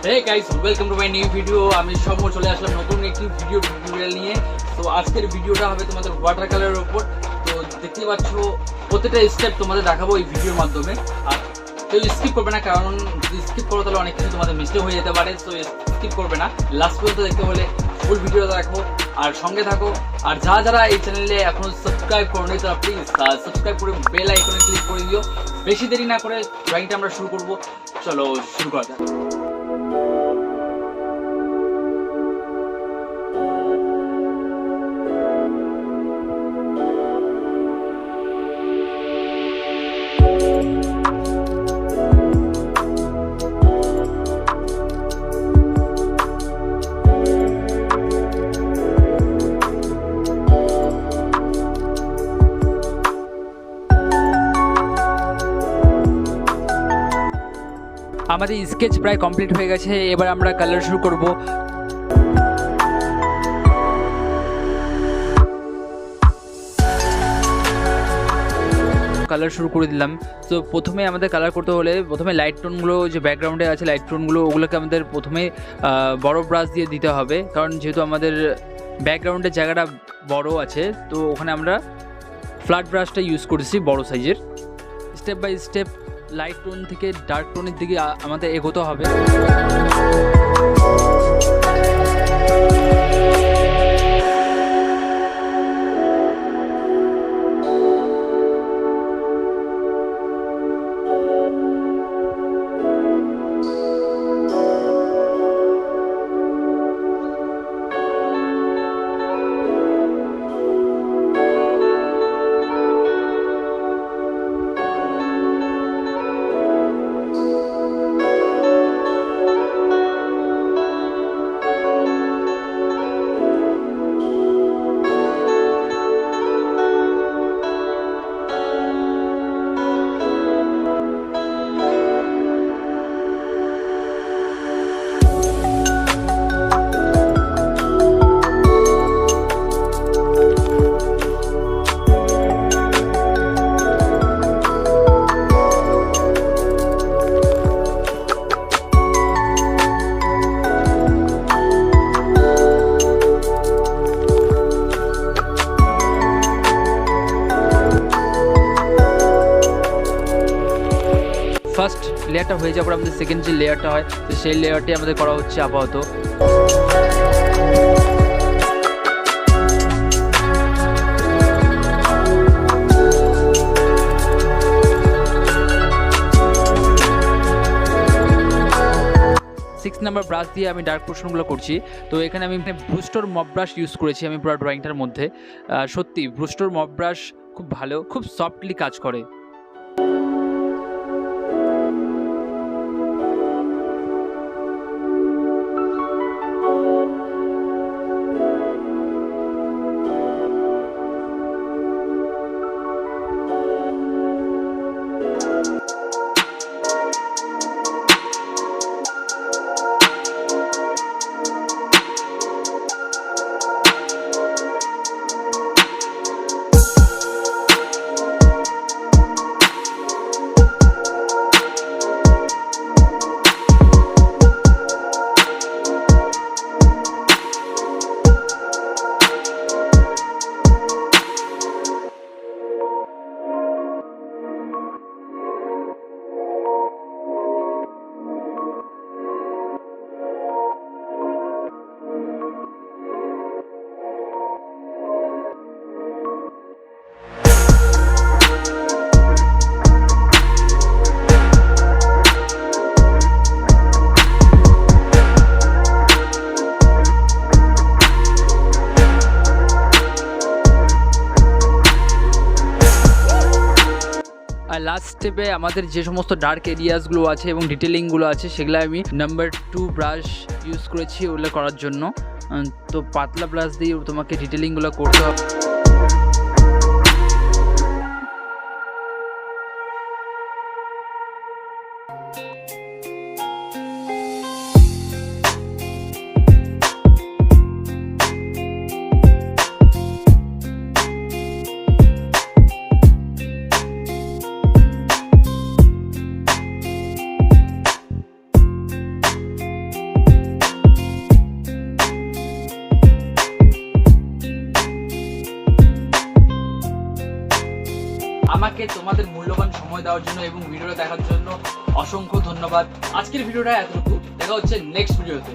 Hey guys, welcome to my new video. আমি সময় চলে আসলাম নতুন একটি ভিডিও টিউটোরিয়াল নিয়ে। তো আজকের ভিডিওটা হবে তোমাদের ওয়াটার কালারের উপর। তো দেখতে পাচ্ছ প্রত্যেকটা স্টেপ তোমাদের দেখাবো এই ভিডিওর মাধ্যমে। আর কেউ স্কিপ করবে না, কারণ যদি স্কিপ করো তাহলে অনেক কিছু তোমাদের মিস্টেক হয়ে যেতে পারে। তো স্কিপ করবে না, লাস্ট পর্যন্ত দেখতে হলে ফুল ভিডিওটা দেখো আর সঙ্গে থাকো। আর যারা এই চ্যানেলে এখনো সাবস্ক্রাইব করো নি তারা প্লিজ সাবস্ক্রাইব করে বেল আইকনে ক্লিক করে দিও। বেশি দেরি না করে ড্রয়িংটা আমরা শুরু করব। চলো শুরু করা যাক। আমাদের স্কেচ প্রায় কমপ্লিট হয়ে গেছে, এবার আমরা কালার শুরু করব। কালার শুরু করে দিলাম। তো প্রথমে আমাদের কালার করতে হলে প্রথমে লাইট টোনগুলো যে ব্যাকগ্রাউন্ডে আছে লাইট টোনগুলো ওগুলোকে আমাদের প্রথমে বড় ব্রাশ দিয়ে দিতে হবে, কারণ যেহেতু আমাদের ব্যাকগ্রাউন্ডের জায়গাটা বড় আছে তো ওখানে আমরা ফ্ল্যাট ব্রাশটা ইউজ করেছি বড় সাইজের। Step by step light tone থেকে ডার্ক টোনের দিকে আমাদের এগোতে হবে। ফার্স্ট লেয়ারটা হয়ে যাওয়ার পর আমাদের সেকেন্ড যে লেয়ারটা হয় তো সেই লেয়ারটি আমাদের করা হচ্ছে আপাতত। 6 নাম্বার ব্রাশ দিয়ে আমি ডার্ক পোর্শনগুলো করছি। তো এখানে আমি ব্রুস্টোর মপ ব্রাশ ইউজ করেছি আমি পুরো ড্রয়িংটার মধ্যে। সত্যি ব্রুস্টোর মপ ব্রাশ খুব ভালো, খুব সফটলি কাজ করে। আর লাস্ট স্টেপে আমাদের যে সমস্ত ডার্ক এরিয়াসগুলো আছে এবং ডিটেলিংগুলো আছে সেগুলো আমি নাম্বার 2 ব্রাশ ইউজ করেছি ওগুলো করার জন্য। তো পাতলা ব্রাশ দিয়ে তোমাকে ডিটেলিংগুলো করতে হবে। আমাকে তোমাদের মূল্যবান সময় দেওয়ার জন্য এবং ভিডিওটা দেখার জন্য অসংখ্য ধন্যবাদ। আজকের ভিডিওটা এতটুকু, দেখা হচ্ছে নেক্সট ভিডিওতে।